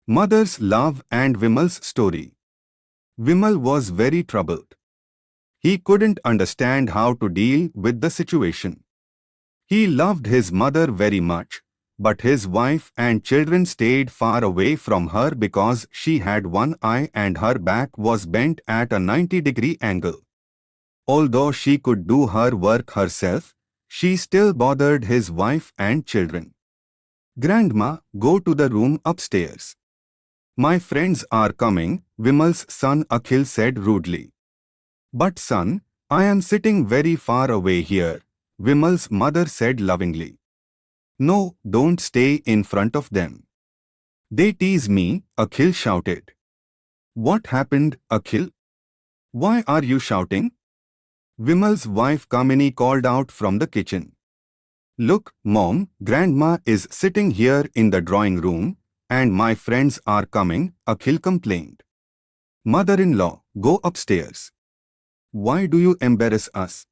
Mother's love and Vimal's story. Vimal was very troubled. He couldn't understand how to deal with the situation. He loved his mother very much, but his wife and children stayed far away from her because she had one eye and her back was bent at a 90-degree angle. Although she could do her work herself, she still bothered his wife and children. "Grandma, go to the room upstairs. My friends are coming," Vimal's son Akhil said rudely. "But son, I am sitting very far away here," Vimal's mother said lovingly. "No, don't stay in front of them. They tease me," Akhil shouted. "What happened, Akhil? Why are you shouting?" Vimal's wife Kamini called out from the kitchen. "Look, Mom, Grandma is sitting here in the drawing room, and my friends are coming," Akhil complained. "Mother-in-law, go upstairs. Why do you embarrass us?"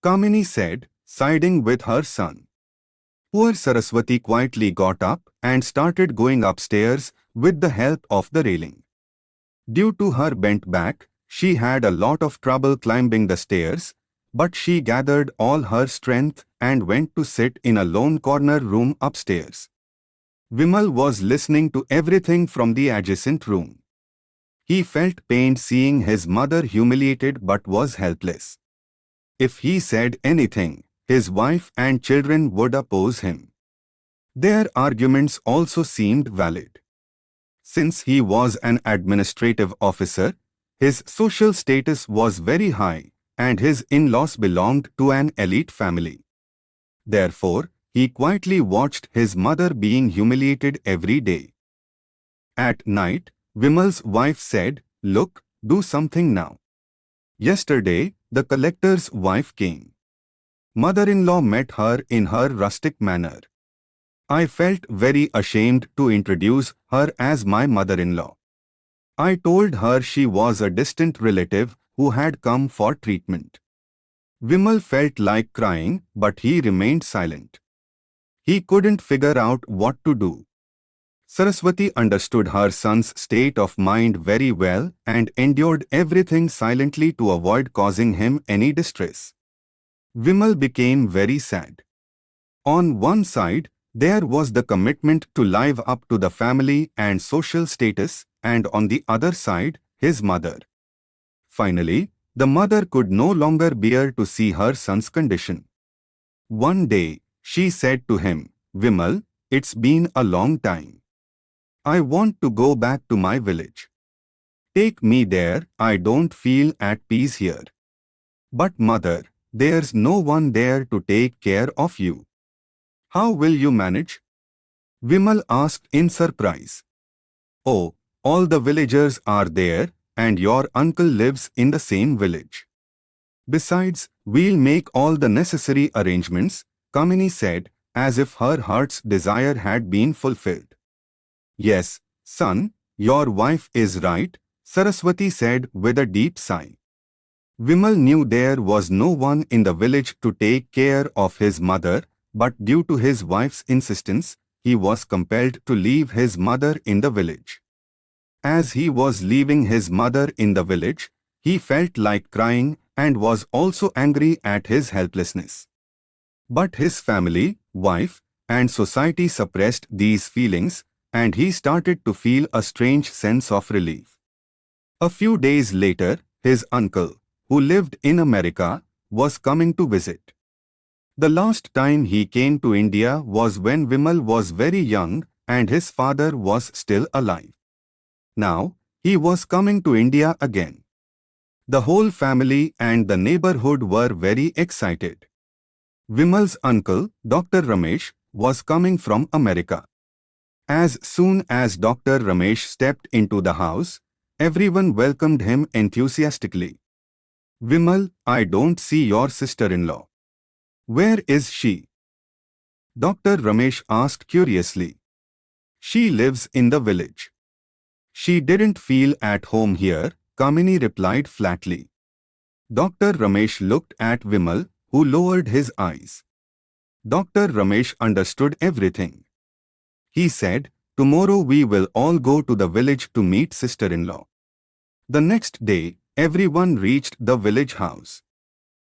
Kamini said, siding with her son. Poor Saraswati quietly got up and started going upstairs with the help of the railing. Due to her bent back, she had a lot of trouble climbing the stairs, but she gathered all her strength and went to sit in a lone corner room upstairs. Vimal was listening to everything from the adjacent room. He felt pained seeing his mother humiliated but was helpless. If he said anything, his wife and children would oppose him. Their arguments also seemed valid. Since he was an administrative officer, his social status was very high, and his in-laws belonged to an elite family. Therefore, he quietly watched his mother being humiliated every day. At night, Vimal's wife said, "Look, do something now." Yesterday, the collector's wife came. Mother-in-law met her in her rustic manner. I felt very ashamed to introduce her as my mother-in-law. I told her she was a distant relative who had come for treatment. Vimal felt like crying, but he remained silent. He couldn't figure out what to do. Saraswati understood her son's state of mind very well and endured everything silently to avoid causing him any distress. Vimal became very sad. On one side, there was the commitment to live up to the family and social status, and on the other side, his mother. Finally, the mother could no longer bear to see her son's condition. One day, she said to him, "Vimal, it's been a long time. I want to go back to my village. Take me there, I don't feel at peace here." "But mother, there's no one there to take care of you. How will you manage?" Vimal asked in surprise. "Oh, all the villagers are there, and your uncle lives in the same village. Besides, we'll make all the necessary arrangements," Kamini said, as if her heart's desire had been fulfilled. "Yes, son, your wife is right," Saraswati said with a deep sigh. Vimal knew there was no one in the village to take care of his mother, but due to his wife's insistence, he was compelled to leave his mother in the village. As he was leaving his mother in the village, he felt like crying and was also angry at his helplessness. But his family, wife, and society suppressed these feelings, and he started to feel a strange sense of relief. A few days later, his uncle, who lived in America, was coming to visit. The last time he came to India was when Vimal was very young and his father was still alive. Now, he was coming to India again. The whole family and the neighborhood were very excited. Vimal's uncle, Dr. Ramesh, was coming from America. As soon as Dr. Ramesh stepped into the house, everyone welcomed him enthusiastically. "Vimal, I don't see your sister-in-law. Where is she?" Dr. Ramesh asked curiously. "She lives in the village. She didn't feel at home here," Kamini replied flatly. Dr. Ramesh looked at Vimal, who lowered his eyes. Dr. Ramesh understood everything. He said, Tomorrow we will all go to the village to meet sister-in-law. The next day, everyone reached the village house.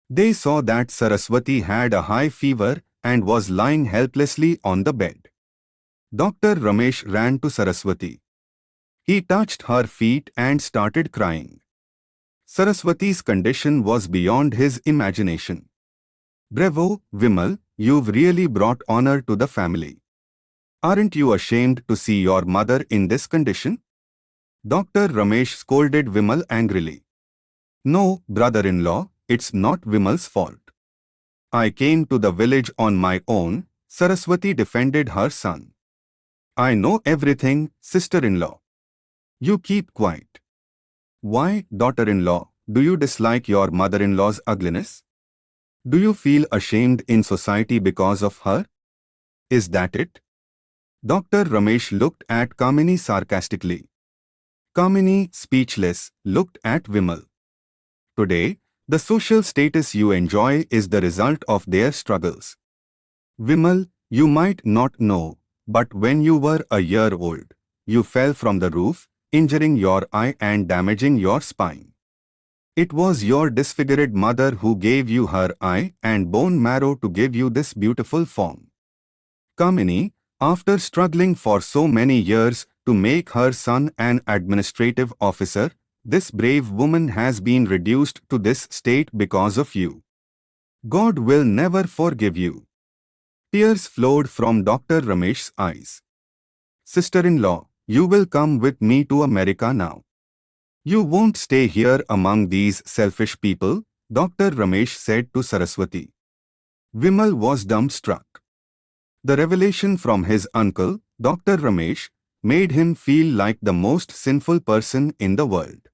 They saw that Saraswati had a high fever and was lying helplessly on the bed. Dr. Ramesh ran to Saraswati. He touched her feet and started crying. Saraswati's condition was beyond his imagination. Bravo, Vimal, you've really brought honor to the family. Aren't you ashamed to see your mother in this condition? Dr. Ramesh scolded Vimal angrily. No, brother-in-law, it's not Vimal's fault. I came to the village on my own, Saraswati defended her son. I know everything, sister-in-law. You keep quiet. Why, daughter-in-law, do you dislike your mother-in-law's ugliness? Do you feel ashamed in society because of her? Is that it? Dr. Ramesh looked at Kamini sarcastically. Kamini, speechless, looked at Vimal. Today, the social status you enjoy is the result of their struggles. Vimal, you might not know, but when you were a year old, you fell from the roof, injuring your eye and damaging your spine. It was your disfigured mother who gave you her eye and bone marrow to give you this beautiful form. Kamini, after struggling for so many years to make her son an administrative officer, this brave woman has been reduced to this state because of you. God will never forgive you. Tears flowed from Dr. Ramesh's eyes. Sister-in-law, you will come with me to America now. You won't stay here among these selfish people, Dr. Ramesh said to Saraswati. Vimal was dumbstruck. The revelation from his uncle, Dr. Ramesh, made him feel like the most sinful person in the world.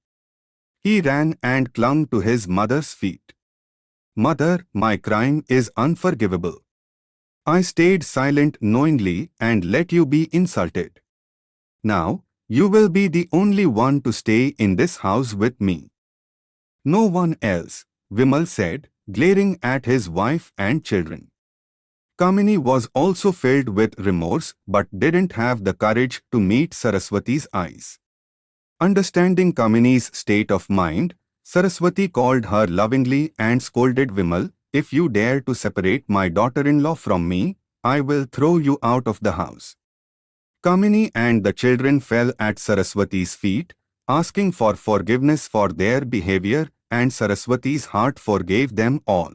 He ran and clung to his mother's feet. Mother, my crime is unforgivable. I stayed silent knowingly and let you be insulted. Now, you will be the only one to stay in this house with me. No one else, Vimal said, glaring at his wife and children. Kamini was also filled with remorse but didn't have the courage to meet Saraswati's eyes. Understanding Kamini's state of mind, Saraswati called her lovingly and scolded Vimal, if you dare to separate my daughter-in-law from me, I will throw you out of the house. Kamini and the children fell at Saraswati's feet, asking for forgiveness for their behavior, and Saraswati's heart forgave them all.